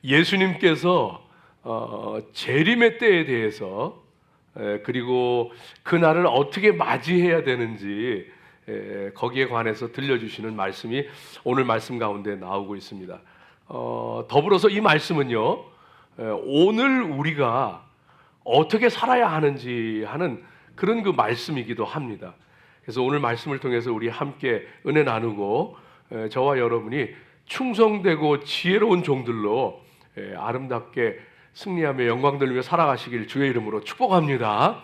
예수님께서 재림의 때에 대해서 그리고 그날을 어떻게 맞이해야 되는지 거기에 관해서 들려주시는 말씀이 오늘 말씀 가운데 나오고 있습니다. 더불어서 이 말씀은요, 오늘 우리가 어떻게 살아야 하는지 하는 그런 그 말씀이기도 합니다. 그래서 오늘 말씀을 통해서 우리 함께 은혜 나누고 저와 여러분이 충성되고 지혜로운 종들로 아름답게 승리하며 영광 돌리며 살아가시길 주의 이름으로 축복합니다.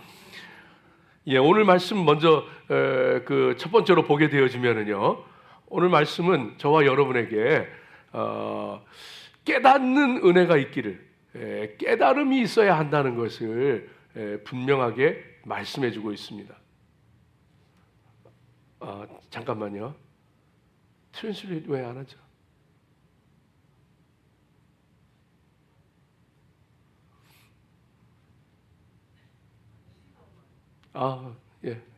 오늘 말씀 먼저 그 첫 번째로 보게 되어지면은요, 오늘 말씀은 저와 여러분에게 깨닫는 은혜가 있기를, 깨달음이 있어야 한다는 것을 분명하게 말씀해주고 있습니다. 잠깐만요. 트랜슬레이트 왜 안 하죠?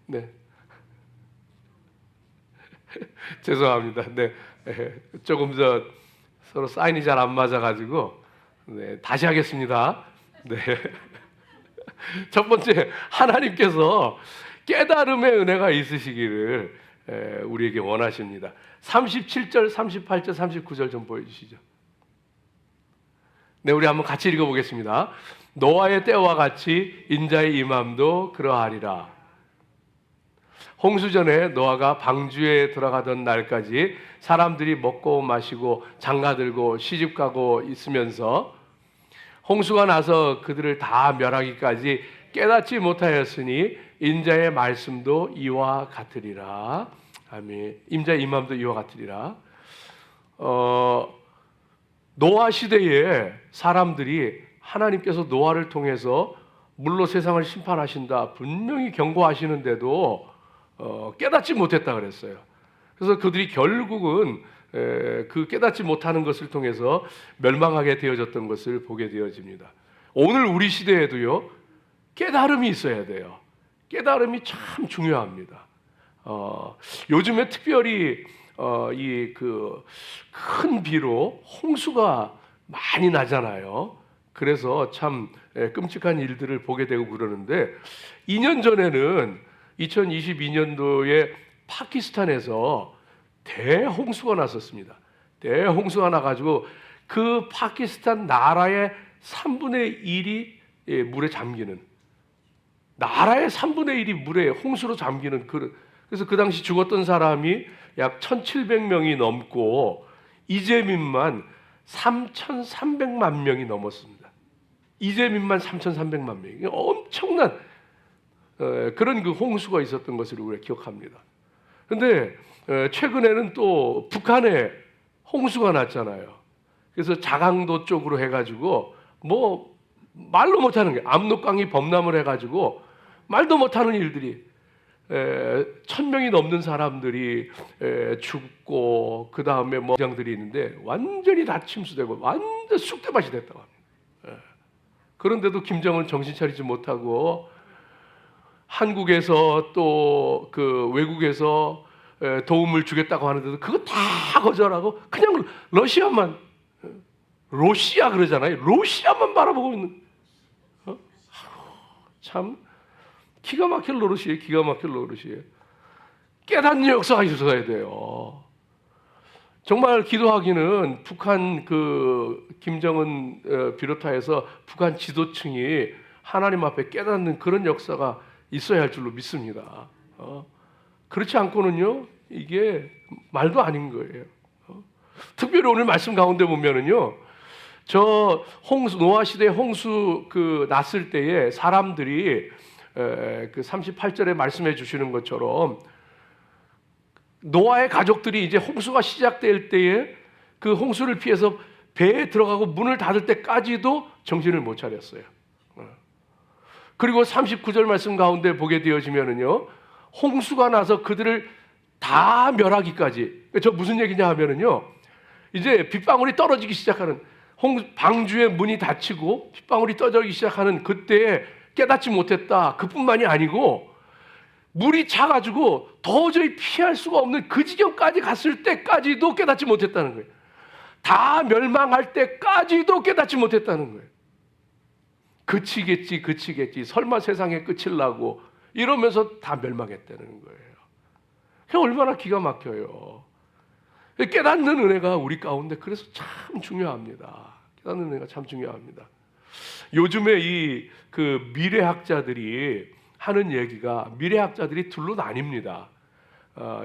네. 죄송합니다. 네. 조금 서로 사인이 잘 안 맞아가지고, 네, 다시 하겠습니다. 네. 첫 번째, 하나님께서 깨달음의 은혜가 있으시기를 우리에게 원하십니다. 37절, 38절, 39절 좀 보여주시죠. 네, 우리 한번 같이 읽어보겠습니다. 노아의 때와 같이 인자의 임함도 그러하리라. 홍수전에 노아가 방주에 들어가던 날까지 사람들이 먹고 마시고 장가들고 시집가고 있으면서 홍수가 나서 그들을 다 멸하기까지 깨닫지 못하였으니 인자의 말씀도 이와 같으리라. 아멘. 인자의 임함도 이와 같으리라. 노아 시대에 사람들이 하나님께서 노아를 통해서 물로 세상을 심판하신다 분명히 경고하시는데도 깨닫지 못했다 그랬어요. 그래서 그들이 결국은 그 깨닫지 못하는 것을 통해서 멸망하게 되어졌던 것을 보게 되어집니다. 오늘 우리 시대에도요, 깨달음이 있어야 돼요. 깨달음이 참 중요합니다. 요즘에 특별히 이 그 큰 비로 홍수가 많이 나잖아요. 그래서 참 끔찍한 일들을 보게 되고 그러는데, 2년 전에는 2022년도에 파키스탄에서 대홍수가 났었습니다. 대홍수가 나가지고 그 파키스탄 나라의 3분의 1이 물에 잠기는, 나라의 3분의 1이 물에 홍수로 잠기는 그래서 그 당시 죽었던 사람이 약 1,700명이 넘고 이재민만 3,300만 명이 넘었습니다. 이재민만 3,300만 명이 엄청난 그런 그 홍수가 있었던 것을 우리가 기억합니다. 그런데 최근에는 또 북한에 홍수가 났잖아요. 그래서 자강도 쪽으로 해가지고 뭐 말로 못하는 게 압록강이 범람을 해가지고 말도 못하는 일들이 1,000명이 넘는 사람들이 죽고 그 다음에 뭐 장들이 있는데 완전히 다 침수되고 완전 쑥대밭이 됐다고 합니다. 그런데도 김정은 정신 차리지 못하고 한국에서 또 그 외국에서 도움을 주겠다고 하는데도 그거 다 거절하고 그냥 러시아 그러잖아요. 러시아만 바라보고 있는, 참 기가 막힐 노릇이에요. 기가 막힐 노릇이에요. 깨닫는 역사가 있어야 돼요. 정말 기도하기는 북한 그 김정은 비롯하여서 북한 지도층이 하나님 앞에 깨닫는 그런 역사가 있어야 할 줄로 믿습니다. 그렇지 않고는요, 이게 말도 아닌 거예요. 특별히 오늘 말씀 가운데 보면은요, 저 노아 시대 홍수 그 났을 때에 사람들이 그 38절에 말씀해 주시는 것처럼 노아의 가족들이 이제 홍수가 시작될 때에 그 홍수를 피해서 배에 들어가고 문을 닫을 때까지도 정신을 못 차렸어요. 그리고 39절 말씀 가운데 보게 되어지면은요, 홍수가 나서 그들을 다 멸하기까지. 저 무슨 얘기냐 하면은요, 이제 빗방울이 떨어지기 시작하는, 방주의 문이 닫히고 빗방울이 떨어지기 시작하는 그때에 깨닫지 못했다. 그뿐만이 아니고 물이 차가지고 도저히 피할 수가 없는 그 지경까지 갔을 때까지도 깨닫지 못했다는 거예요. 다 멸망할 때까지도 깨닫지 못했다는 거예요. 그치겠지. 설마 세상의 끝을 나고 이러면서 다 멸망했다는 거예요. 그게 얼마나 기가 막혀요. 깨닫는 은혜가 우리 가운데 그래서 참 중요합니다. 깨닫는 은혜가 참 중요합니다. 요즘에 이 그 미래학자들이 하는 얘기가, 미래학자들이 둘로 나뉩니다.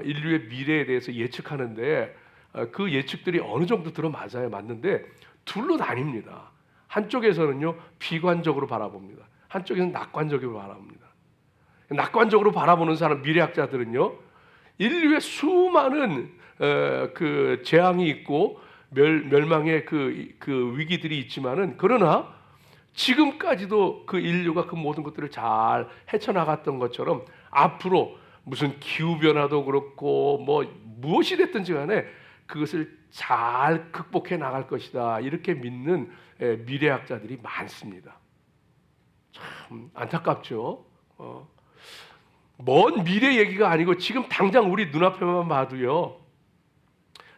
인류의 미래에 대해서 예측하는데 그 예측들이 어느 정도 들어맞아야 맞는데 둘로 나뉩니다. 한쪽에서는요 비관적으로 바라봅니다. 한쪽에서는 낙관적으로 바라봅니다. 낙관적으로 바라보는 사람, 미래학자들은요 인류의 수많은 그 재앙이 있고 멸망의 그 위기들이 있지만은, 그러나 지금까지도 그 인류가 그 모든 것들을 잘 헤쳐나갔던 것처럼 앞으로 무슨 기후 변화도 그렇고 뭐 무엇이 됐든지 간에 그것을 잘 극복해 나갈 것이다, 이렇게 믿는 미래학자들이 많습니다. 참 안타깝죠. 먼 미래 얘기가 아니고 지금 당장 우리 눈앞에만 봐도요,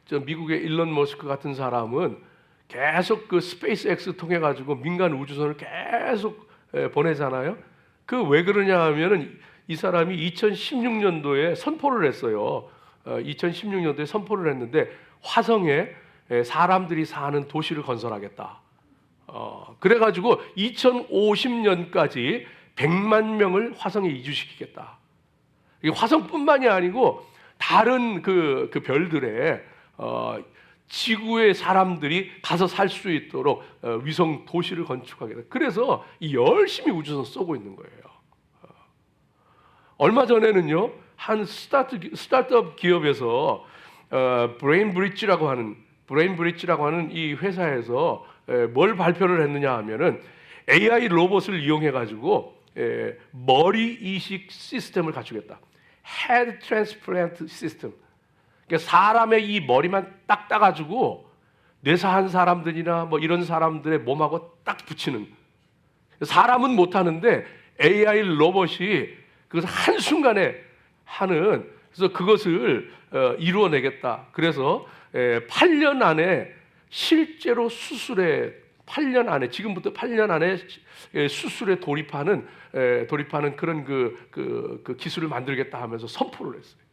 저 미국의 일론 머스크 같은 사람은 계속 그 스페이스 X 통해 가지고 민간 우주선을 계속 보내잖아요. 그 왜 그러냐 하면은 이 사람이 2016년도에 선포를 했어요. 2016년도에 선포를 했는데 화성에 사람들이 사는 도시를 건설하겠다. 그래가지고 2050년까지 100만 명을 화성에 이주시키겠다. 이게 화성뿐만이 아니고 다른 그 별들에 지구의 사람들이 가서 살 수 있도록 위성 도시를 건축하겠다. 그래서 열심히 우주선 쏘고 있는 거예요. 얼마 전에는요 한 스타트업 기업에서 브레인브릿지라고 하는 이 회사에서 뭘 발표를 했느냐 하면은 AI 로봇을 이용해 가지고 머리 이식 시스템을 갖추겠다. Head Transplant System. 그러니까 사람의 이 머리만 딱 따가지고 뇌사한 사람들이나 뭐 이런 사람들의 몸하고 딱 붙이는, 사람은 못하는데 AI 로봇이 그것을 한순간에 하는, 그래서 그것을 이루어내겠다. 그래서 8년 안에 실제로 수술에 8년 안에, 지금부터 8년 안에 수술에 돌입하는 그런 그 기술을 만들겠다 하면서 선포를 했어요.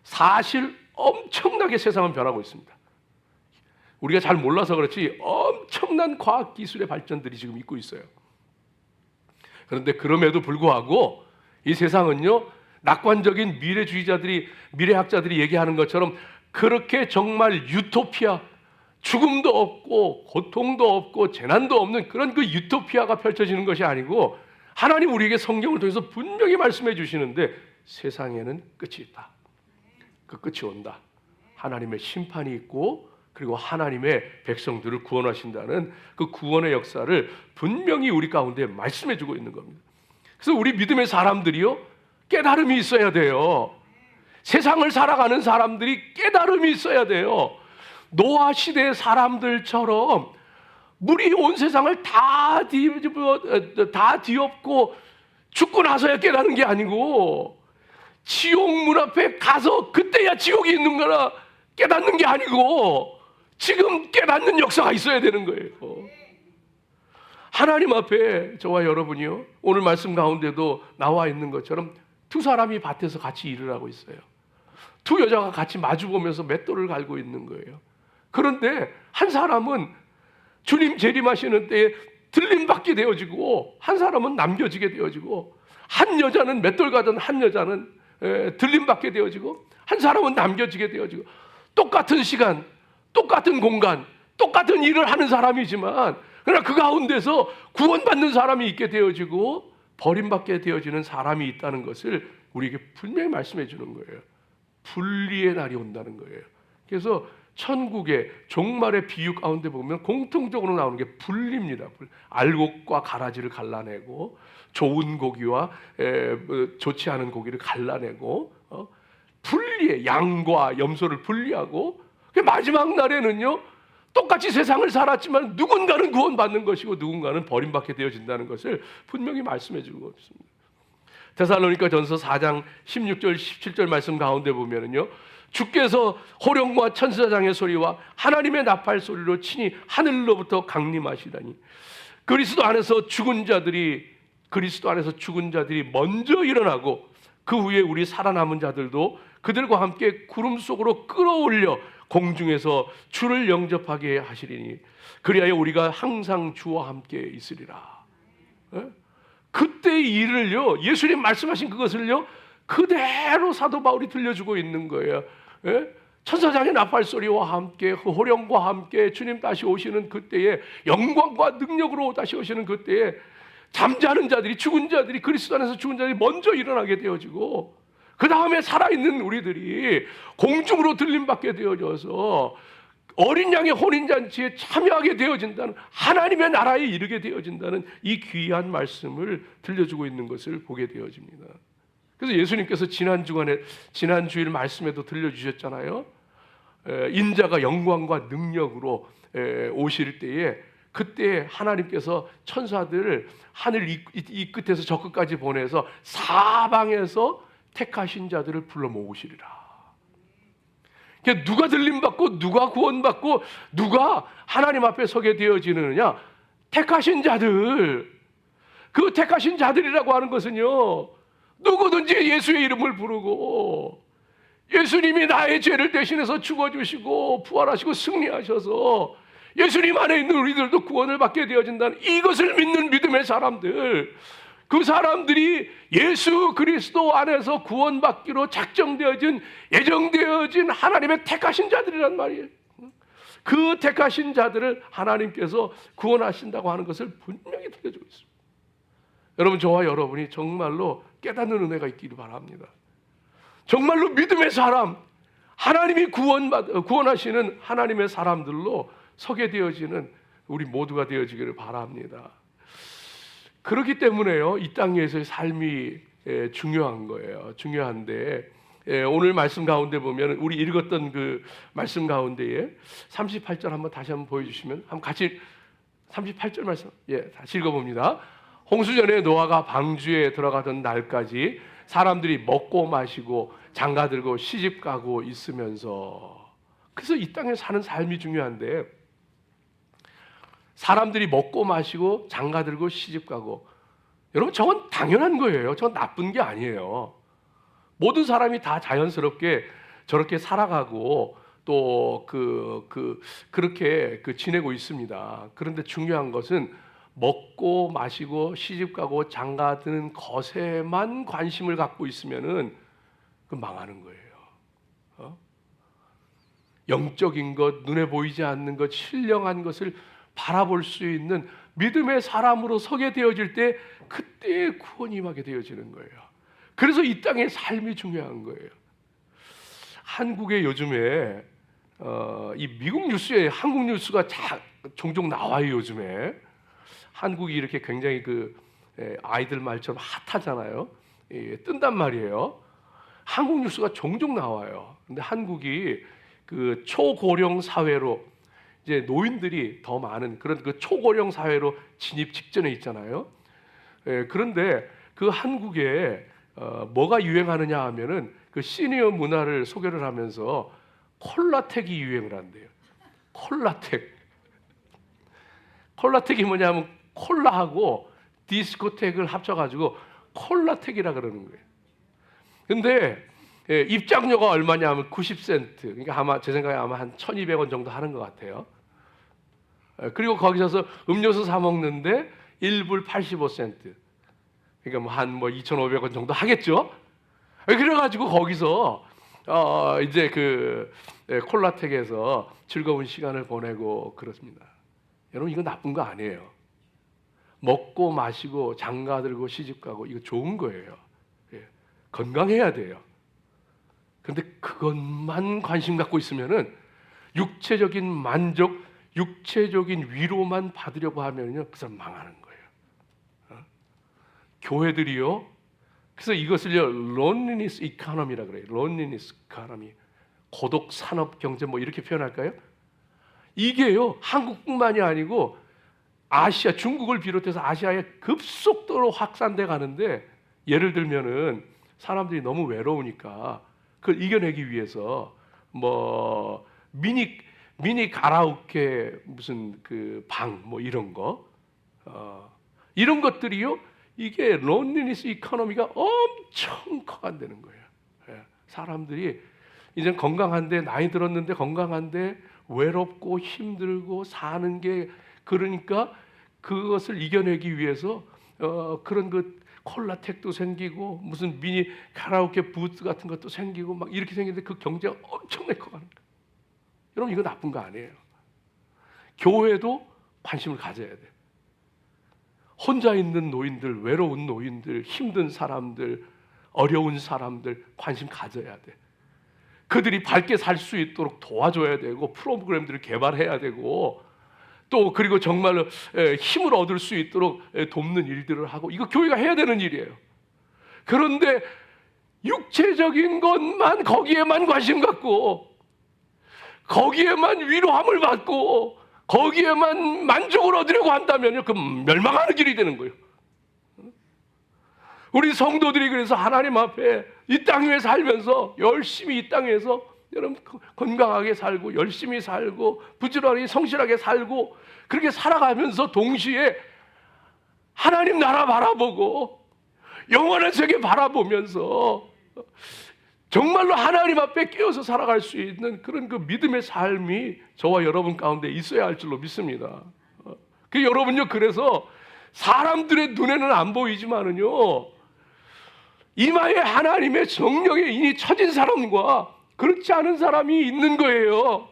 사실 엄청나게 세상은 변하고 있습니다. 우리가 잘 몰라서 그렇지 엄청난 과학 기술의 발전들이 지금 있고 있어요. 그런데 그럼에도 불구하고 이 세상은요 낙관적인 미래학자들이 얘기하는 것처럼 그렇게 정말 유토피아, 죽음도 없고 고통도 없고 재난도 없는 그런 그 유토피아가 펼쳐지는 것이 아니고, 하나님 우리에게 성경을 통해서 분명히 말씀해 주시는데 세상에는 끝이 있다. 그 끝이 온다. 하나님의 심판이 있고 그리고 하나님의 백성들을 구원하신다는 그 구원의 역사를 분명히 우리 가운데 말씀해 주고 있는 겁니다. 그래서 우리 믿음의 사람들이요 깨달음이 있어야 돼요. 세상을 살아가는 사람들이 깨달음이 있어야 돼요. 노아 시대의 사람들처럼 물이 온 세상을 다 뒤엎고 죽고 나서야 깨닫는 게 아니고, 지옥 문 앞에 가서 그때야 지옥이 있는 거라 깨닫는 게 아니고 지금 깨닫는 역사가 있어야 되는 거예요. 하나님 앞에 저와 여러분이요 오늘 말씀 가운데도 나와 있는 것처럼 두 사람이 밭에서 같이 일을 하고 있어요. 두 여자가 같이 마주보면서 맷돌을 갈고 있는 거예요. 그런데 한 사람은 주님 재림하시는 때에 들림받게 되어지고 한 사람은 남겨지게 되어지고, 한 여자는 맷돌 가던 한 여자는 들림받게 되어지고 한 사람은 남겨지게 되어지고, 똑같은 시간, 똑같은 공간, 똑같은 일을 하는 사람이지만 그러나 그 가운데서 구원받는 사람이 있게 되어지고 버림받게 되어지는 사람이 있다는 것을 우리에게 분명히 말씀해 주는 거예요. 분리의 날이 온다는 거예요. 그래서 천국의 종말의 비유 가운데 보면 공통적으로 나오는 게 분리입니다. 알곡과 가라지를 갈라내고 좋은 고기와 좋지 않은 고기를 갈라내고 분리해, 양과 염소를 분리하고, 마지막 날에는요 똑같이 세상을 살았지만 누군가는 구원받는 것이고 누군가는 버림받게 되어진다는 것을 분명히 말씀해 주고 있습니다. 데살로니가 전서 4장 16절 17절 말씀 가운데 보면은요 주께서 호령과 천사장의 소리와 하나님의 나팔 소리로 친히 하늘로부터 강림하시다니 그리스도 안에서 죽은 자들이 먼저 일어나고 그 후에 우리 살아남은 자들도 그들과 함께 구름 속으로 끌어올려 공중에서 주를 영접하게 하시리니 그리하여 우리가 항상 주와 함께 있으리라. 그때 이 일을요, 예수님 말씀하신 그것을요 그대로 사도 바울이 들려주고 있는 거예요. 천사장의 나팔 소리와 함께 호령과 함께 주님 다시 오시는 그때에 영광과 능력으로 다시 오시는 그때에 잠자는 자들이, 죽은 자들이, 그리스도 안에서 죽은 자들이 먼저 일어나게 되어지고 그 다음에 살아있는 우리들이 공중으로 들림받게 되어져서 어린 양의 혼인잔치에 참여하게 되어진다는, 하나님의 나라에 이르게 되어진다는 이 귀한 말씀을 들려주고 있는 것을 보게 되어집니다. 그래서 예수님께서 지난 주일 말씀에도 들려주셨잖아요. 인자가 영광과 능력으로 오실 때에 그때 하나님께서 천사들을 하늘 이 끝에서 저 끝까지 보내서 사방에서 택하신 자들을 불러 모으시리라. 누가 들림받고 누가 구원받고 누가 하나님 앞에 서게 되어지느냐? 택하신 자들. 그 택하신 자들이라고 하는 것은요, 누구든지 예수의 이름을 부르고 예수님이 나의 죄를 대신해서 죽어주시고 부활하시고 승리하셔서 예수님 안에 있는 우리들도 구원을 받게 되어진다는 이것을 믿는 믿음의 사람들, 그 사람들이 예수 그리스도 안에서 구원받기로 작정되어진, 예정되어진 하나님의 택하신 자들이란 말이에요. 그 택하신 자들을 하나님께서 구원하신다고 하는 것을 분명히 들려주고 있습니다. 여러분, 저와 여러분이 정말로 깨닫는 은혜가 있기를 바랍니다. 정말로 믿음의 사람, 하나님이 구원하시는 하나님의 사람들로 서게 되어지는 우리 모두가 되어지기를 바랍니다. 그렇기 때문에요, 이 땅에서의 삶이 중요한 거예요. 중요한데 오늘 말씀 가운데 보면 우리 읽었던 그 말씀 가운데에 38절 다시 한번 보여주시면 한번 같이 38절 말씀 다시 읽어봅니다. 홍수전에 노아가 방주에 들어가던 날까지 사람들이 먹고 마시고 장가들고 시집가고 있으면서, 그래서 이 땅에 사는 삶이 중요한데 사람들이 먹고 마시고 장가들고 시집가고, 여러분 저건 당연한 거예요. 저건 나쁜 게 아니에요. 모든 사람이 다 자연스럽게 저렇게 살아가고 또 그렇게 지내고 있습니다. 그런데 중요한 것은 먹고 마시고 시집가고 장가드는 것에만 관심을 갖고 있으면은 그 망하는 거예요. 영적인 것, 눈에 보이지 않는 것, 신령한 것을 바라볼 수 있는 믿음의 사람으로 서게 되어질 때 그때 구원이 임하게 되어지는 거예요. 그래서 이 땅의 삶이 중요한 거예요. 한국에 요즘에 이 미국 뉴스에 한국 뉴스가 종종 나와요. 요즘에 한국이 이렇게 굉장히 아이들 말처럼 핫하잖아요. 뜬단 말이에요. 한국 뉴스가 종종 나와요. 근데 한국이 초고령 사회로, 이제 노인들이 더 많은 그런 초고령 사회로 진입 직전에 있잖아요. 그런데 그 한국에 뭐가 유행하느냐 하면은 시니어 문화를 소개를 하면서 콜라텍이 유행을 한대요. 콜라텍이 뭐냐면 콜라하고 디스코텍을 합쳐가지고 콜라텍이라 그러는 거예요. 근데 입장료가 얼마냐 면 90센트. 그러니까 제 생각에 한 1,200원 정도 하는 것 같아요. 그리고 거기서 음료수 사 먹는데 1불 85센트. 그러니까 한 2,500원 정도 하겠죠. 그래가지고 거기서 이제 콜라텍에서 즐거운 시간을 보내고 그렇습니다. 여러분, 이거 나쁜 거 아니에요. 먹고 마시고 장가들고 시집가고 이거 좋은 거예요. 건강해야 돼요. 그런데 그것만 관심 갖고 있으면은 육체적인 만족, 육체적인 위로만 받으려고 하면요, 그 사람 망하는 거예요. 교회들이요, 그래서 이것을요 loneliness economy라 그래요. loneliness economy, 고독 산업 경제 이렇게 표현할까요? 이게요 한국뿐만이 아니고 아시아, 중국을 비롯해서 아시아에 급속도로 확산돼 가는데, 예를 들면은 사람들이 너무 외로우니까 그걸 이겨내기 위해서 뭐 미니 가라오케 무슨 그 방 뭐 이런 거 이런 것들이요. 이게 론리니스 이코노미가 엄청 커간다는 거예요. 사람들이 이제 건강한데 나이 들었는데 건강한데 외롭고 힘들고 사는 게 그러니까 그것을 이겨내기 위해서 그런 그 콜라텍도 생기고 무슨 미니 카라오케 부스 같은 것도 생기고 막 이렇게 생기는데 그 경제가 엄청나게 커가는 거예요. 여러분 이거 나쁜 거 아니에요. 교회도 관심을 가져야 돼. 혼자 있는 노인들, 외로운 노인들, 힘든 사람들, 어려운 사람들 관심 가져야 돼. 그들이 밝게 살 수 있도록 도와줘야 되고 프로그램들을 개발해야 되고 또 그리고 정말로 힘을 얻을 수 있도록 돕는 일들을 하고 이거 교회가 해야 되는 일이에요. 그런데 육체적인 것만 거기에만 관심 갖고 거기에만 위로함을 받고 거기에만 만족을 얻으려고 한다면요, 그 멸망하는 길이 되는 거예요. 우리 성도들이 그래서 하나님 앞에 이 땅 위에 살면서 열심히 이 땅에서 여러분 건강하게 살고 열심히 살고 부지런히 성실하게 살고 그렇게 살아가면서 동시에 하나님 나라 바라보고 영원한 세계 바라보면서 정말로 하나님 앞에 끼어서 살아갈 수 있는 그런 그 믿음의 삶이 저와 여러분 가운데 있어야 할 줄로 믿습니다. 그 여러분요, 그래서 사람들의 눈에는 안 보이지만은요, 이마에 하나님의 성령의 인이 쳐진 사람과 그렇지 않은 사람이 있는 거예요.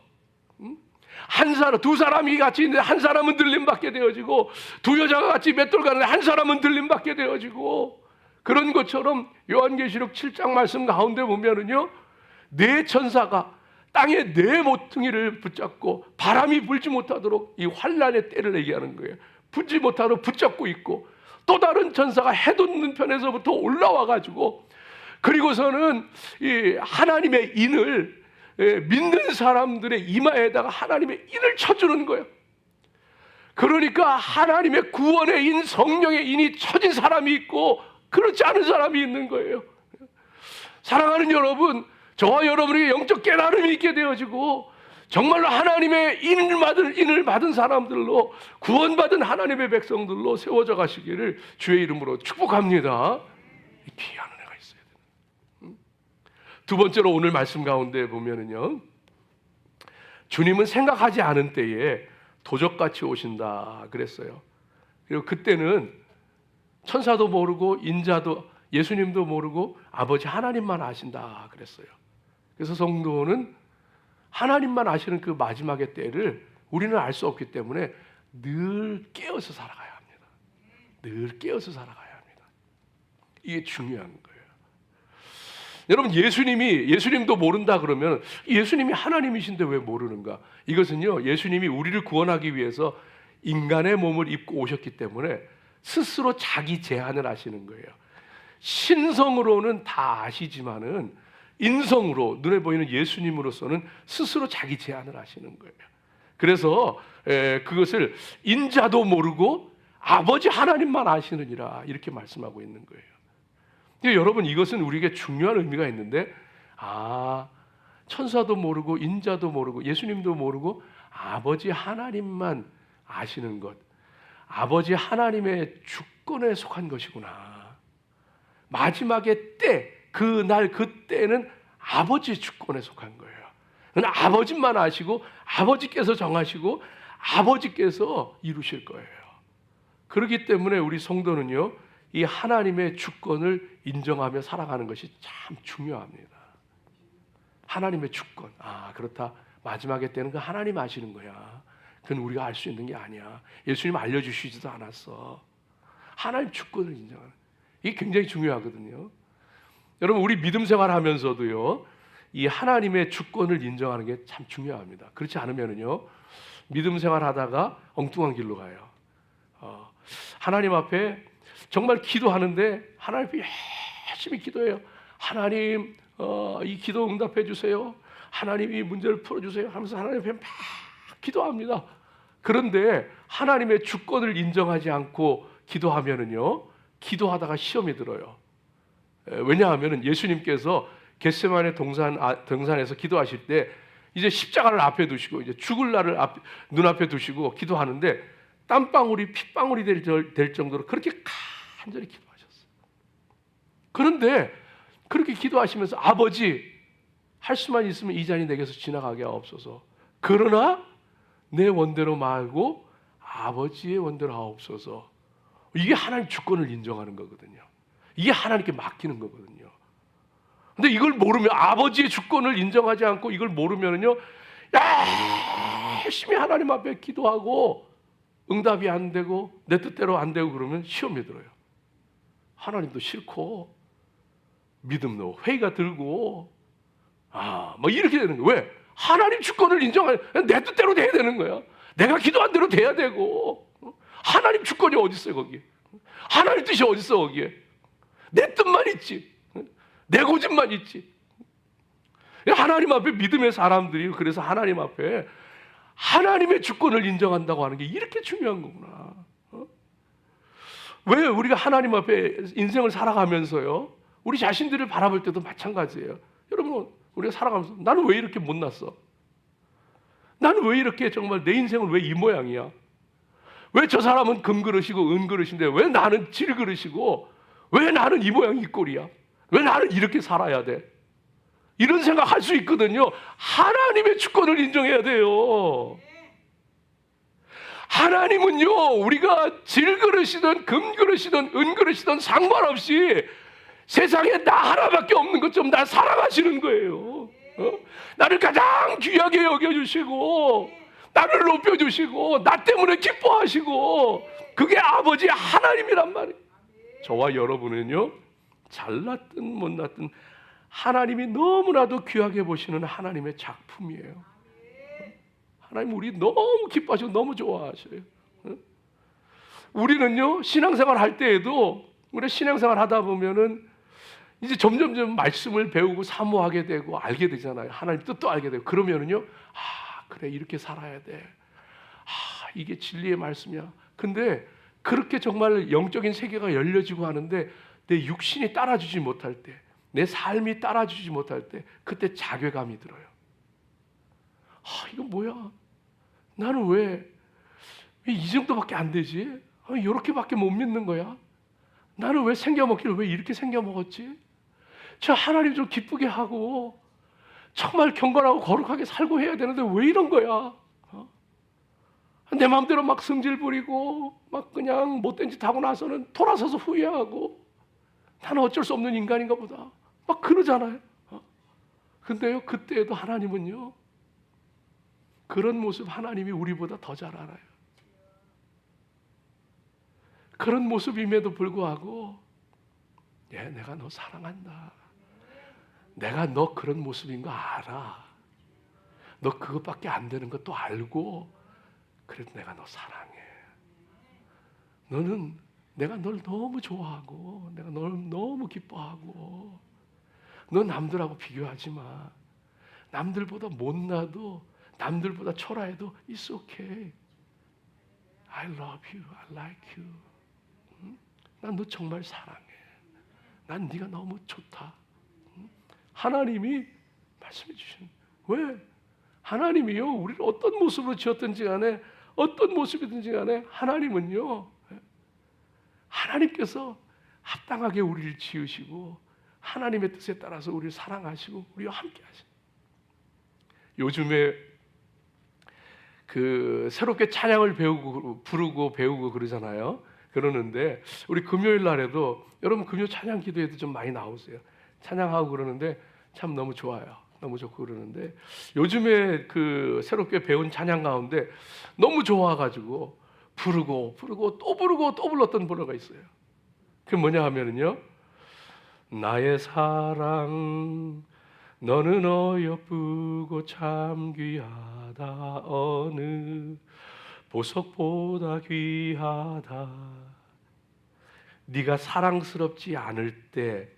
한 사람, 두 사람이 같이 있는데 한 사람은 들림받게 되어지고 두 여자가 같이 맷돌 가는데 한 사람은 들림받게 되어지고 그런 것처럼 요한계시록 7장 말씀 가운데 보면은요, 네 천사가 땅에 네 모퉁이를 붙잡고 바람이 불지 못하도록 이 환란의 때를 얘기하는 거예요. 불지 못하도록 붙잡고 있고 또 다른 천사가 해 돋는 편에서부터 올라와 가지고 그리고서는 이 하나님의 인을 믿는 사람들의 이마에다가 하나님의 인을 쳐주는 거예요. 그러니까 하나님의 구원의 인, 성령의 인이 쳐진 사람이 있고 그렇지 않은 사람이 있는 거예요. 사랑하는 여러분, 저와 여러분에게 영적 깨달음이 있게 되어지고 정말로 하나님의 인을 받은 사람들로 구원받은 하나님의 백성들로 세워져 가시기를 주의 이름으로 축복합니다. 귀한 은혜가 있어야 돼요. 두 번째로 오늘 말씀 가운데 보면은요, 주님은 생각하지 않은 때에 도적같이 오신다 그랬어요. 그리고 그때는 천사도 모르고 인자도 예수님도 모르고 아버지 하나님만 아신다 그랬어요. 그래서 성도는 하나님만 아시는 그 마지막의 때를 우리는 알 수 없기 때문에 늘 깨어서 살아가야 합니다. 늘 깨어서 살아가야 합니다. 이게 중요한 거예요. 여러분, 예수님도 모른다 그러면 예수님이 하나님이신데 왜 모르는가? 이것은요, 예수님이 우리를 구원하기 위해서 인간의 몸을 입고 오셨기 때문에 스스로 자기 제한을 하시는 거예요. 신성으로는 다 아시지만은 인성으로 눈에 보이는 예수님으로서는 스스로 자기 제한을 하시는 거예요. 그래서 그것을 인자도 모르고 아버지 하나님만 아시느니라 이렇게 말씀하고 있는 거예요. 여러분, 이것은 우리에게 중요한 의미가 있는데, 천사도 모르고 인자도 모르고 예수님도 모르고 아버지 하나님만 아시는 것, 아버지 하나님의 주권에 속한 것이구나. 마지막의 때, 그날 그때는 아버지의 주권에 속한 거예요. 아버지만 아시고 아버지께서 정하시고 아버지께서 이루실 거예요. 그렇기 때문에 우리 성도는요, 이 하나님의 주권을 인정하며 살아가는 것이 참 중요합니다. 하나님의 주권. 그렇다. 마지막에 때는 그 하나님 아시는 거야. 그건 우리가 알 수 있는 게 아니야. 예수님 알려주시지도 않았어. 하나님 주권을 인정하는. 이게 굉장히 중요하거든요. 여러분, 우리 믿음 생활하면서도요, 이 하나님의 주권을 인정하는 게 참 중요합니다. 그렇지 않으면요, 믿음 생활하다가 엉뚱한 길로 가요. 하나님 앞에 정말 기도하는데 하나님 앞에 열심히 기도해요. 하나님, 이 기도 응답해 주세요. 하나님 이 문제를 풀어주세요 하면서 하나님 앞에 막 기도합니다. 그런데 하나님의 주권을 인정하지 않고 기도하면은요, 기도하다가 시험이 들어요. 왜냐하면 예수님께서 겟세마네 등산에서 기도하실 때 이제 십자가를 앞에 두시고 이제 죽을 날을 눈앞에 두시고 기도하는데 땀방울이 핏방울이 될 정도로 그렇게 간절히 기도하셨어요. 그런데 그렇게 기도하시면서 아버지 할 수만 있으면 이 잔이 내게서 지나가게 하옵소서. 그러나 내 원대로 말고 아버지의 원대로 하옵소서. 이게 하나님 주권을 인정하는 거거든요. 이게 하나님께 맡기는 거거든요. 근데 이걸 모르면 아버지의 주권을 인정하지 않고 이걸 모르면요 열심히 하나님 앞에 기도하고 응답이 안 되고 내 뜻대로 안 되고 그러면 시험에 들어요. 하나님도 싫고 믿음도 회의가 들고 뭐 이렇게 되는 거예요. 왜? 하나님 주권을 인정하는 내 뜻대로 돼야 되는 거야. 내가 기도한 대로 돼야 되고 하나님 주권이 어디 있어요 거기? 하나님 뜻이 어디 있어 거기에? 내 뜻만 있지. 내 고집만 있지. 하나님 앞에 믿음의 사람들이 그래서 하나님 앞에 하나님의 주권을 인정한다고 하는 게 이렇게 중요한 거구나. 왜 우리가 하나님 앞에 인생을 살아가면서요 우리 자신들을 바라볼 때도 마찬가지예요. 여러분 우리가 살아가면서 나는 왜 이렇게 못났어? 나는 왜 이렇게 정말 내 인생은 왜 이 모양이야? 왜 저 사람은 금그릇이고 은그릇인데 왜 나는 질그릇이고 왜 나는 이 모양 이 꼴이야? 왜 나는 이렇게 살아야 돼? 이런 생각할 수 있거든요. 하나님의 주권을 인정해야 돼요. 하나님은요 우리가 질그릇이든 금그릇이든 은그릇이든 상관없이 세상에 나 하나밖에 없는 것처럼 나 사랑하시는 거예요. 나를 가장 귀하게 여겨주시고 나를 높여주시고 나 때문에 기뻐하시고 그게 아버지 하나님이란 말이에요. 저와 여러분은요 잘났든 못났든 하나님이 너무나도 귀하게 보시는 하나님의 작품이에요. 하나님 우리 너무 기뻐하시고 너무 좋아하셔요. 우리는요 신앙생활 할 때에도 우리 신앙생활 하다 보면은 이제 점점점 말씀을 배우고 사모하게 되고 알게 되잖아요. 하나님 뜻도 알게 되고 그러면은요 그래 이렇게 살아야 돼. 이게 진리의 말씀이야. 근데 그렇게 정말 영적인 세계가 열려지고 하는데 내 육신이 따라주지 못할 때, 내 삶이 따라주지 못할 때 그때 자괴감이 들어요. 이거 뭐야? 나는 왜 이 정도밖에 안 되지? 이렇게밖에 못 믿는 거야? 나는 왜 생겨먹기를 왜 이렇게 생겨먹었지? 저 하나님 좀 기쁘게 하고 정말 경건하고 거룩하게 살고 해야 되는데 왜 이런 거야? 내 마음대로 막 성질 부리고 막 그냥 못된 짓 하고 나서는 돌아서서 후회하고 나는 어쩔 수 없는 인간인가 보다 막 그러잖아요. 근데요 그때에도 하나님은요 그런 모습 하나님이 우리보다 더 잘 알아요. 그런 모습임에도 불구하고 내가 너 사랑한다. 내가 너 그런 모습인 거 알아. 너 그것밖에 안 되는 것도 알고 그래도 내가 너 사랑해. 너는 내가 널 너무 좋아하고 내가 널 너무 기뻐하고 너 남들하고 비교하지 마. 남들보다 못나도 남들보다 초라해도 It's okay. I love you. I like you. 난 너 정말 사랑해. 난 네가 너무 좋다. 하나님이 말씀해 주신 왜? 하나님이요 우리를 어떤 모습으로 지었든지 간에 어떤 모습이든지 간에 하나님은요 하나님께서 합당하게 우리를 지으시고 하나님의 뜻에 따라서 우리를 사랑하시고 우리와 함께 하시고 요즘에 그 새롭게 찬양을 배우고 부르고 배우고 그러잖아요. 그러는데 우리 금요일 날에도 여러분 금요 찬양 기도에도 좀 많이 나오세요. 찬양하고 그러는데 참 너무 좋아요. 너무 좋고 그러는데 요즘에 그 새롭게 배운 찬양 가운데 너무 좋아가지고 부르고 또 부르고 또 불렀던 번호가 있어요. 그게 뭐냐 하면은요 나의 사랑 너는 어여쁘고 참 귀하다 어느 보석보다 귀하다 네가 사랑스럽지 않을 때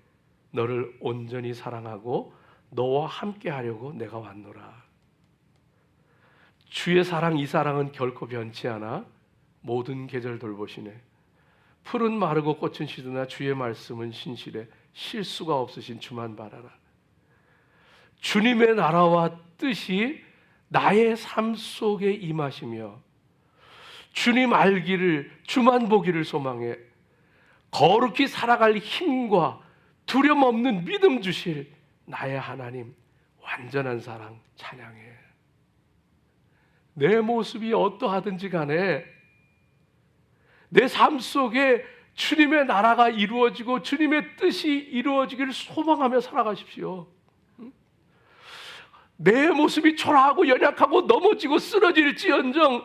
너를 온전히 사랑하고 너와 함께 하려고 내가 왔노라. 주의 사랑 이 사랑은 결코 변치 않아 모든 계절 돌보시네. 풀은 마르고 꽃은 시드나 주의 말씀은 신실해 실수가 없으신 주만 바라라. 주님의 나라와 뜻이 나의 삶 속에 임하시며 주님 알기를, 주만 보기를 소망해 거룩히 살아갈 힘과 두려움 없는 믿음 주실 나의 하나님 완전한 사랑 찬양해. 내 모습이 어떠하든지 간에 내 삶 속에 주님의 나라가 이루어지고 주님의 뜻이 이루어지기를 소망하며 살아가십시오. 내 모습이 초라하고 연약하고 넘어지고 쓰러질지언정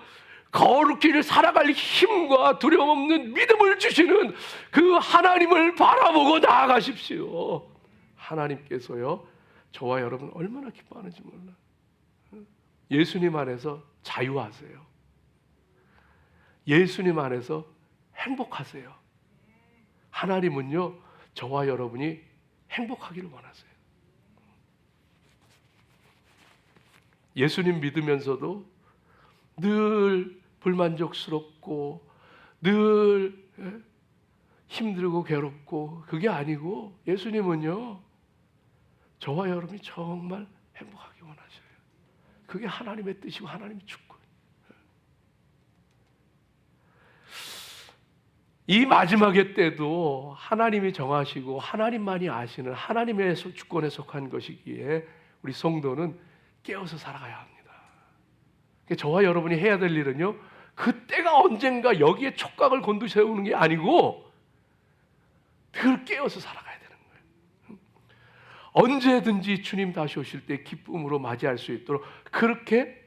거룩히 살아갈 힘과 두려움 없는 믿음을 주시는 그 하나님을 바라보고 나아가십시오. 하나님께서요, 저와 여러분 얼마나 기뻐하는지 몰라. 예수님 안에서 자유하세요. 예수님 안에서 행복하세요. 하나님은요, 저와 여러분이 행복하기를 원하세요. 예수님 믿으면서도 늘 불만족스럽고 늘 힘들고 괴롭고 그게 아니고 예수님은요, 저와 여러분이 정말 행복하기 원하셔요. 그게 하나님의 뜻이고 하나님의 주권. 이 마지막의 때도 하나님이 정하시고 하나님만이 아시는 하나님의 주권에 속한 것이기에 우리 성도는 깨어서 살아가야 합니다. 저와 여러분이 해야 될 일은요, 그 때가 언젠가 여기에 촉각을 곤두세우는 게 아니고 늘 깨어서 살아가야 되는 거예요. 언제든지 주님 다시 오실 때 기쁨으로 맞이할 수 있도록 그렇게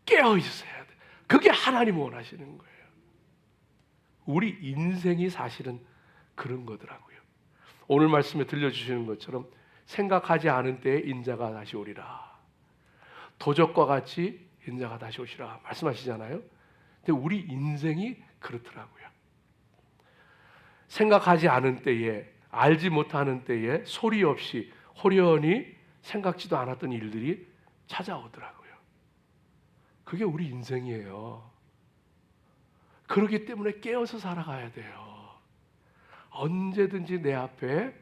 깨어 있어야 돼. 그게 하나님 원하시는 거예요. 우리 인생이 사실은 그런 거더라고요. 오늘 말씀에 들려주시는 것처럼 생각하지 않은 때에 인자가 다시 오리라. 도적과 같이 인자가 다시 오시라 말씀하시잖아요. 근데 우리 인생이 그렇더라고요. 생각하지 않은 때에, 알지 못하는 때에 소리 없이 호련히 생각지도 않았던 일들이 찾아오더라고요. 그게 우리 인생이에요. 그렇기 때문에 깨어서 살아가야 돼요. 언제든지 내 앞에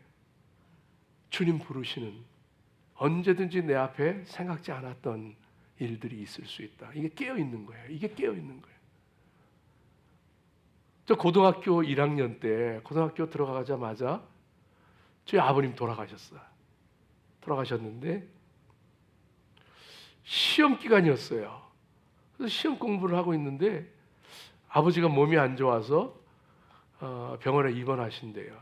주님 부르시는, 언제든지 내 앞에 생각지 않았던 일들이 있을 수 있다. 이게 깨어 있는 거예요. 이게 깨어 있는 거예요. 저 고등학교 1학년 때 고등학교 들어가자마자 저희 아버님 돌아가셨어요. 돌아가셨는데 시험 기간이었어요. 그래서 시험 공부를 하고 있는데 아버지가 몸이 안 좋아서 병원에 입원하신대요.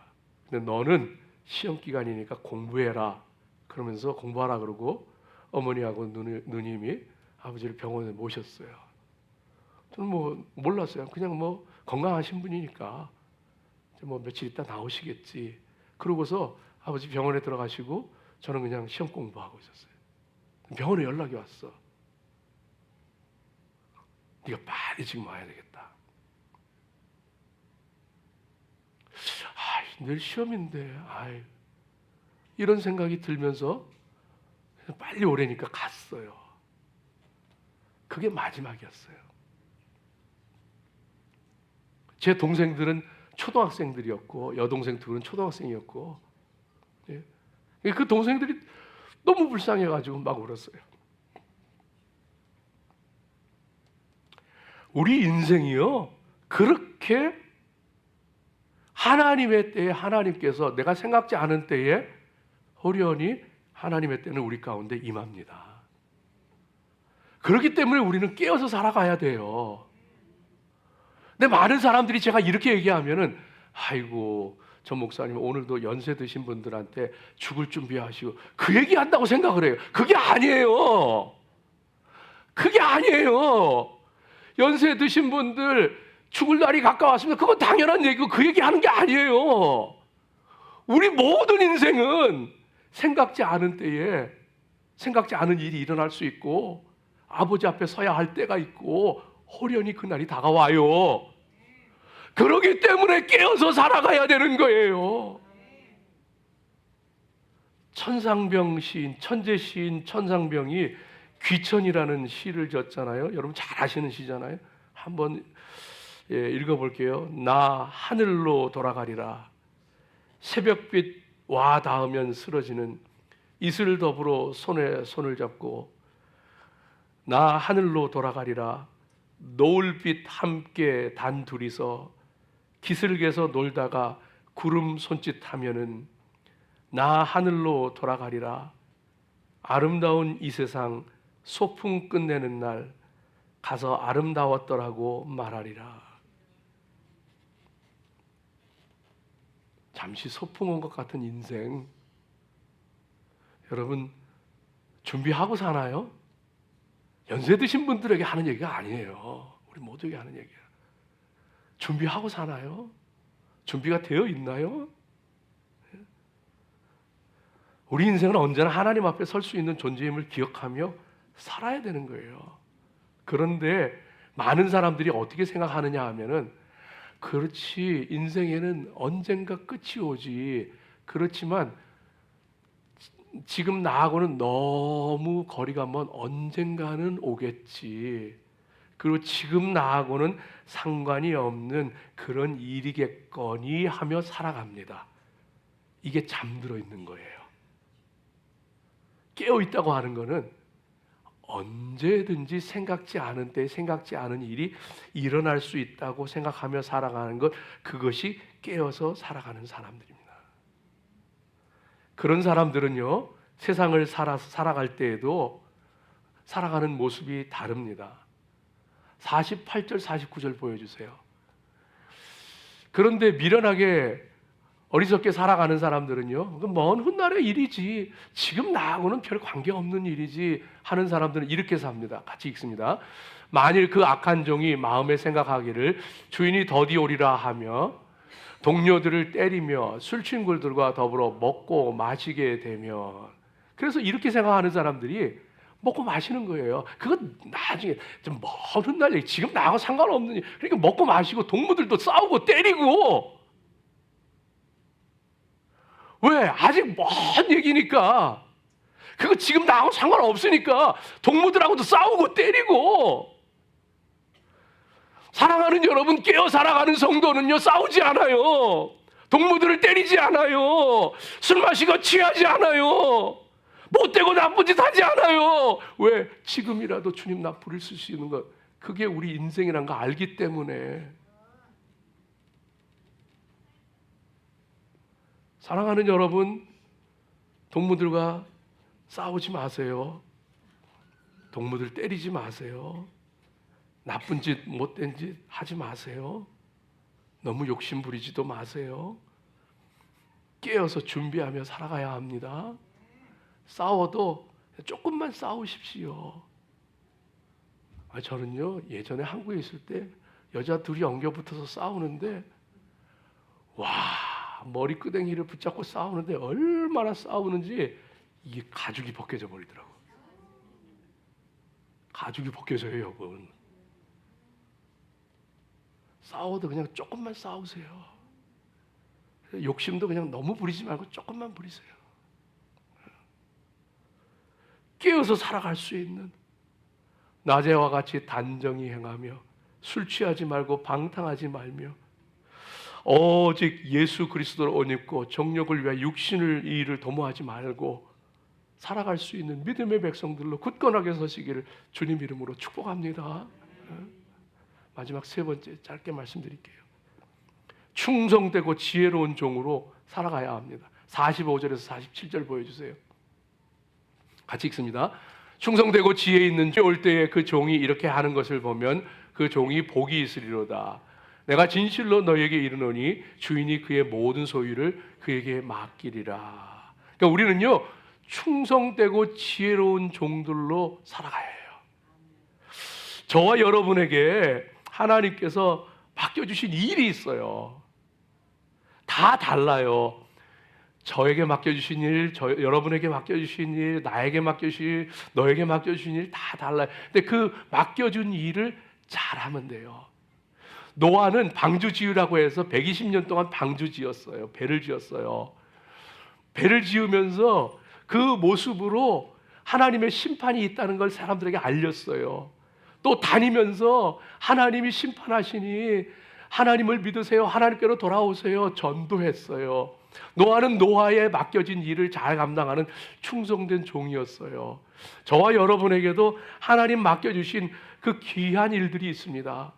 근데 너는 시험 기간이니까 공부해라. 그러면서 공부하라 그러고 어머니하고 누님이 아버지를 병원에 모셨어요. 저는 뭐 몰랐어요. 그냥 뭐 건강하신 분이니까 뭐 며칠 있다 나오시겠지. 그러고서 아버지 병원에 들어가시고 저는 그냥 시험 공부하고 있었어요. 병원에 연락이 왔어. 네가 빨리 지금 와야 되겠다. 내일 시험인데 이런 생각이 들면서 빨리 오래니까 갔어요. 그게 마지막이었어요. 제 동생들은 초등학생들이었고 여동생 둘은 초등학생이었고 그 동생들이 너무 불쌍해가지고 막 울었어요. 우리 인생이요, 그렇게 하나님의 때에 하나님께서 내가 생각지 않은 때에 호련히 하나님의 때는 우리 가운데 임합니다. 그렇기 때문에 우리는 깨어서 살아가야 돼요. 근데 많은 사람들이 제가 이렇게 얘기하면은 아이고 전 목사님 오늘도 연세 드신 분들한테 죽을 준비하시고 그 얘기한다고 생각을 해요. 그게 아니에요. 그게 아니에요. 연세 드신 분들 죽을 날이 가까웠으면 그건 당연한 얘기고 그 얘기하는 게 아니에요. 우리 모든 인생은 생각지 않은 때에 생각지 않은 일이 일어날 수 있고 아버지 앞에 서야 할 때가 있고 호련히 그날이 다가와요. 그러기 때문에 깨어서 살아가야 되는 거예요. 천상병 시인, 천재 시인 천상병이 귀천이라는 시를 졌잖아요. 여러분 잘 아시는 시잖아요. 한번 읽어볼게요. 나 하늘로 돌아가리라. 새벽빛 와 닿으면 쓰러지는 이슬 더불어 손에 손을 잡고 나 하늘로 돌아가리라. 노을빛 함께 단둘이서 기슭에서 놀다가 구름 손짓하면은 나 하늘로 돌아가리라. 아름다운 이 세상 소풍 끝내는 날 가서 아름다웠더라고 말하리라. 잠시 소풍 온 것 같은 인생, 여러분 준비하고 사나요? 연세 드신 분들에게 하는 얘기가 아니에요. 우리 모두에게 하는 얘기야. 준비하고 사나요? 준비가 되어 있나요? 우리 인생은 언제나 하나님 앞에 설 수 있는 존재임을 기억하며 살아야 되는 거예요. 그런데 많은 사람들이 어떻게 생각하느냐 하면은, 그렇지, 인생에는 언젠가 끝이 오지. 그렇지만 지금 나하고는 너무 거리가 먼 언젠가는 오겠지. 그리고 지금 나하고는 상관이 없는 그런 일이겠거니 하며 살아갑니다. 이게 잠들어 있는 거예요. 깨어 있다고 하는 거는 언제든지 생각지 않은 때 생각지 않은 일이 일어날 수 있다고 생각하며 살아가는 것, 그것이 깨어서 살아가는 사람들입니다. 그런 사람들은요, 세상을 살아갈 때에도 살아가는 모습이 다릅니다. 48절 49절 보여주세요. 그런데 미련하게 어리석게 살아가는 사람들은요, 먼 훗날의 일이지, 지금 나하고는 별 관계없는 일이지 하는 사람들은 이렇게 삽니다. 같이 읽습니다. 만일 그 악한 종이 마음에 생각하기를 주인이 더디 오리라 하며 동료들을 때리며 술친구들과 더불어 먹고 마시게 되면, 그래서 이렇게 생각하는 사람들이 먹고 마시는 거예요. 그건 나중에 좀 먼 훗날 얘기, 지금 나하고 상관없는 일. 그러니까 먹고 마시고 동무들도 싸우고 때리고. 왜? 아직 먼 얘기니까. 그거 지금 나하고 상관없으니까 동무들하고도 싸우고 때리고. 사랑하는 여러분, 깨어 살아가는 성도는요, 싸우지 않아요. 동무들을 때리지 않아요. 술 마시고 취하지 않아요. 못되고 나쁜 짓 하지 않아요. 왜? 지금이라도 주님 나 부를 수 있는 것, 그게 우리 인생이란 거 알기 때문에. 사랑하는 여러분, 동무들과 싸우지 마세요. 동무들 때리지 마세요. 나쁜 짓, 못된 짓 하지 마세요. 너무 욕심 부리지도 마세요. 깨어서 준비하며 살아가야 합니다. 싸워도 조금만 싸우십시오. 저는요, 예전에 한국에 있을 때 여자 둘이 엉겨붙어서 싸우는데, 와, 머리끄댕이를 붙잡고 싸우는데 얼마나 싸우는지 이게 가죽이 벗겨져 버리더라고요. 가죽이 벗겨져요, 여러분. 싸워도 그냥 조금만 싸우세요. 욕심도 그냥 너무 부리지 말고 조금만 부리세요. 깨어서 살아갈 수 있는, 낮에와 같이 단정히 행하며 술 취하지 말고 방탕하지 말며 오직 예수 그리스도를 옷 입고 정욕을 위하여 육신을 이 일을 도모하지 말고 살아갈 수 있는 믿음의 백성들로 굳건하게 서시기를 주님 이름으로 축복합니다. 마지막 세 번째 짧게 말씀드릴게요. 충성되고 지혜로운 종으로 살아가야 합니다. 45절에서 47절 보여주세요. 같이 읽습니다. 충성되고 지혜 있는 올 때에 그 종이 이렇게 하는 것을 보면 그 종이 복이 있으리로다. 내가 진실로 너에게 이르노니 주인이 그의 모든 소유를 그에게 맡기리라. 그러니까 우리는요, 충성되고 지혜로운 종들로 살아가야 해요. 저와 여러분에게 하나님께서 맡겨주신 일이 있어요. 다 달라요. 저에게 맡겨주신 일, 여러분에게 맡겨주신 일, 나에게 맡겨주신 일, 너에게 맡겨주신 일 다 달라요. 근데 그 맡겨준 일을 잘하면 돼요. 노아는 방주 지으라고 해서 120년 동안 방주 지었어요. 배를 지었어요. 배를 지으면서 그 모습으로 하나님의 심판이 있다는 걸 사람들에게 알렸어요. 또 다니면서 하나님이 심판하시니 하나님을 믿으세요, 하나님께로 돌아오세요 전도했어요. 노아는 노아에 맡겨진 일을 잘 감당하는 충성된 종이었어요. 저와 여러분에게도 하나님 맡겨주신 그 귀한 일들이 있습니다.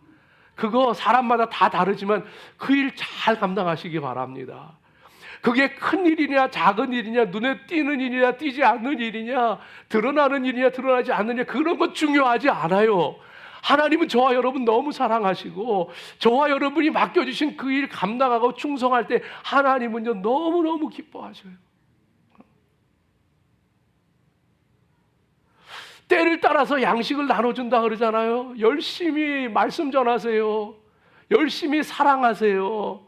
그거 사람마다 다 다르지만 그 일 잘 감당하시기 바랍니다. 그게 큰 일이냐 작은 일이냐, 눈에 띄는 일이냐 띄지 않는 일이냐, 드러나는 일이냐 드러나지 않느냐, 그런 건 중요하지 않아요. 하나님은 저와 여러분 너무 사랑하시고 저와 여러분이 맡겨주신 그 일 감당하고 충성할 때 하나님은요 너무너무 기뻐하셔요. 때를 따라서 양식을 나눠준다 그러잖아요. 열심히 말씀 전하세요. 열심히 사랑하세요.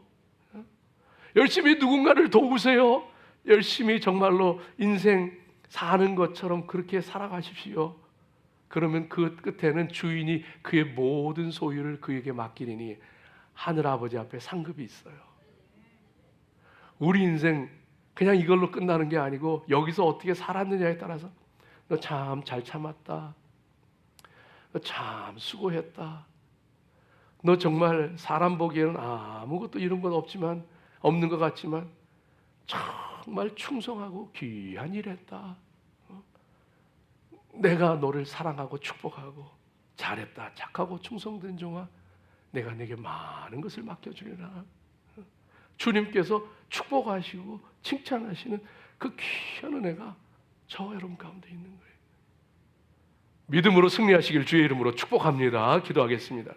열심히 누군가를 도우세요. 열심히 정말로 인생 사는 것처럼 그렇게 살아가십시오. 그러면 그 끝에는 주인이 그의 모든 소유를 그에게 맡기리니 하늘아버지 앞에 상급이 있어요. 우리 인생 그냥 이걸로 끝나는 게 아니고 여기서 어떻게 살았느냐에 따라서 너 참 잘 참았다. 너 참 수고했다. 너 정말 사람 보기에는 아무것도 이런 건 없지만 없는 것 같지만 정말 충성하고 귀한 일 했다. 내가 너를 사랑하고 축복하고 잘했다. 착하고 충성된 종아, 내가 내게 많은 것을 맡겨주리라. 주님께서 축복하시고 칭찬하시는 그 귀한 은혜가 저와 여러분 가운데 있는 거예요. 믿음으로 승리하시길 주의 이름으로 축복합니다. 기도하겠습니다.